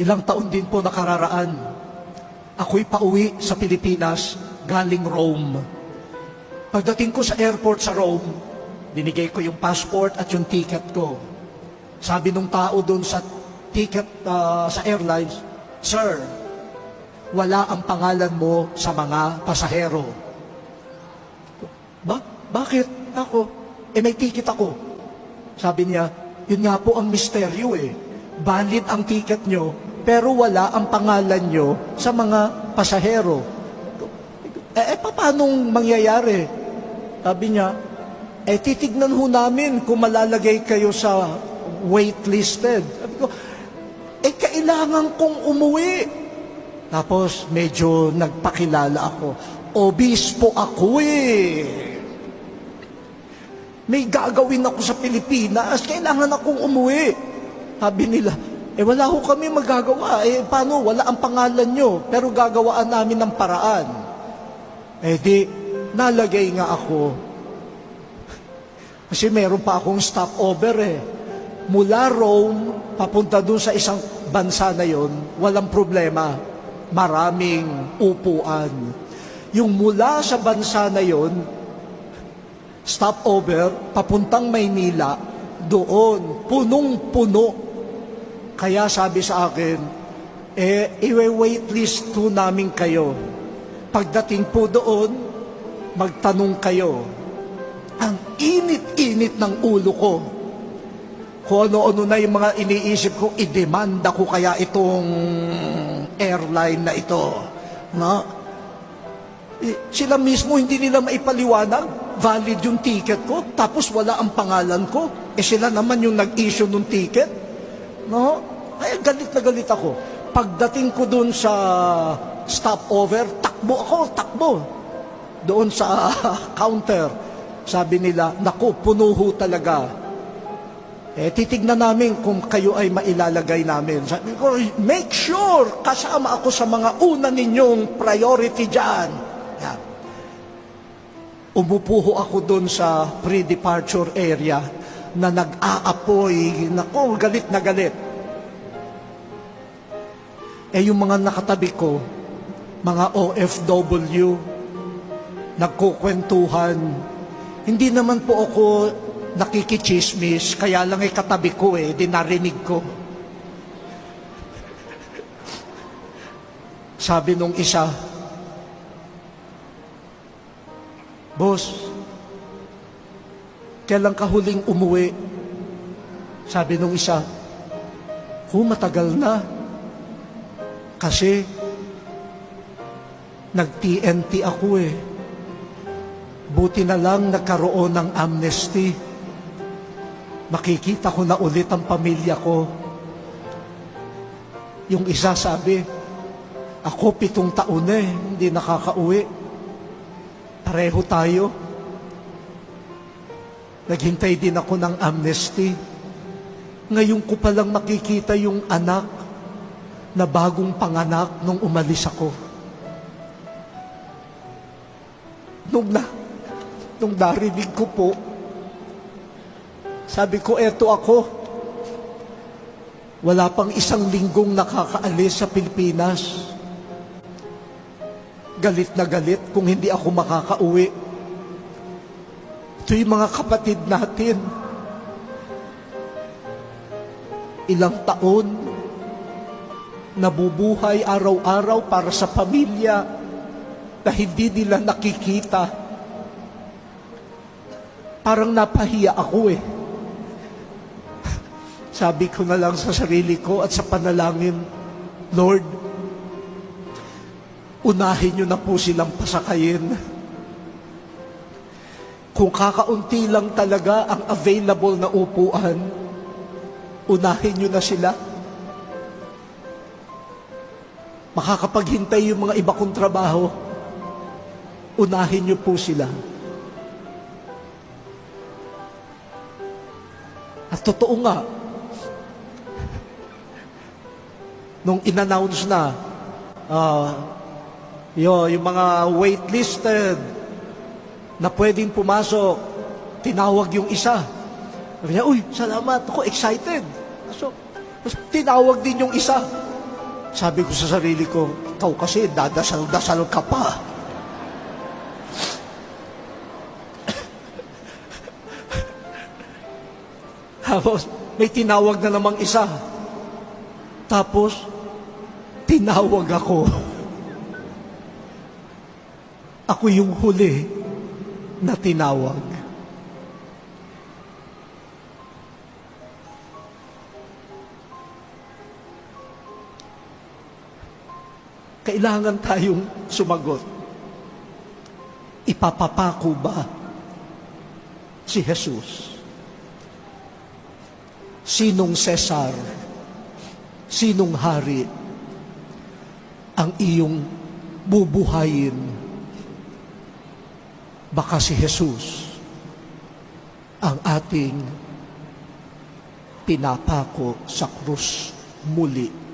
Ilang taon din po nakararaan, ako'y pauwi sa Pilipinas galing Rome. Pagdating ko sa airport sa Rome, binigay ko yung passport at yung ticket ko. Sabi nung tao doon sa ticket sa airlines, "Sir, wala ang pangalan mo sa mga pasahero." Bakit? Ako, may ticket ako. Sabi niya, yun nga po ang misteryo eh. Valid ang ticket nyo, pero wala ang pangalan nyo sa mga pasahero. Paano mangyayari? Sabi niya, titignan ho namin kung malalagay kayo sa waitlisted. Sabi ko, kailangan kong umuwi. Tapos medyo nagpakilala ako. Obispo ako eh. May gagawin ako sa Pilipinas, kailangan akong umuwi. Sabi nila, wala ho kami magagawa. Paano? Wala ang pangalan nyo, pero gagawaan namin ng paraan. Di, nalagay nga ako. Kasi meron pa akong stopover eh. Mula Rome, papunta dun sa isang bansa na yon, walang problema. Maraming upuan. Yung mula sa bansa na yon, stopover, papuntang Maynila, doon, punong-puno. Kaya sabi sa akin, i-waitlist to namin kayo. Pagdating po doon, magtanong kayo. Ang init-init ng ulo ko. Kung ano-ano na yung mga iniisip ko, idemanda ko kaya itong airline na ito. No? Sila mismo hindi nila maipaliwanag, valid yung ticket ko, tapos wala ang pangalan ko. Sila naman yung nag-issue ng ticket. No? Kaya galit na galit ako. Pagdating ko doon sa stopover, takbo. Doon sa counter. Sabi nila, naku, puno ho talaga. Titignan namin kung kayo ay mailalagay namin. Sabi ko, make sure kasama ako sa mga una ninyong priority dyan. Yan. Umupo ho ako doon sa pre-departure area na nag-aapoy. Naku, galit na galit. Yung mga nakatabi ko, mga OFW, nagkukwentuhan. Hindi naman po ako nakikichismis, kaya lang katabi ko dinarinig ko. Sabi nung isa, "Boss, kailan ka huling umuwi?" Sabi nung isa, matagal na. Kasi nag-TNT ako Buti na lang nagkaroon ng amnesty. Makikita ko na ulit ang pamilya ko. Yung isa sabi, ako 7 taon hindi nakakauwi. Pareho tayo. Naghintay din ako ng amnesty. Ngayon ko palang makikita yung anak na bagong panganak nung umalis ako. Nung narinig ko po, sabi ko, eto ako. Wala pang 1 linggong nakakaalis sa Pilipinas. Galit na galit kung hindi ako makakauwi. Ito yung mga kapatid natin. Ilang taon, nabubuhay araw-araw para sa pamilya na hindi nila nakikita. Parang napahiya ako Sabi ko na lang sa sarili ko at sa panalangin, Lord, unahin niyo na po silang pasakayin. Kung kakaunti lang talaga ang available na upuan, unahin niyo na sila. Makakapaghintay yung mga iba kong trabaho, unahin niyo po sila. At totoo nga, nung in-announce na, yung mga waitlisted na pwedeng pumasok, tinawag yung isa. Sabi niya, uy, salamat, ako excited. So, tinawag din yung isa. Sabi ko sa sarili ko, ikaw kasi dadasal-dasal ka pa. Tapos, may tinawag na namang isa. Tapos, tinawag ako. Ako yung huli na tinawag. Kailangan tayong sumagot. Ipapapako ba si Jesus? Sinong Cesar? Sinong hari ang iyong bubuhayin? Baka si Jesus ang ating pinapako sa krus muli.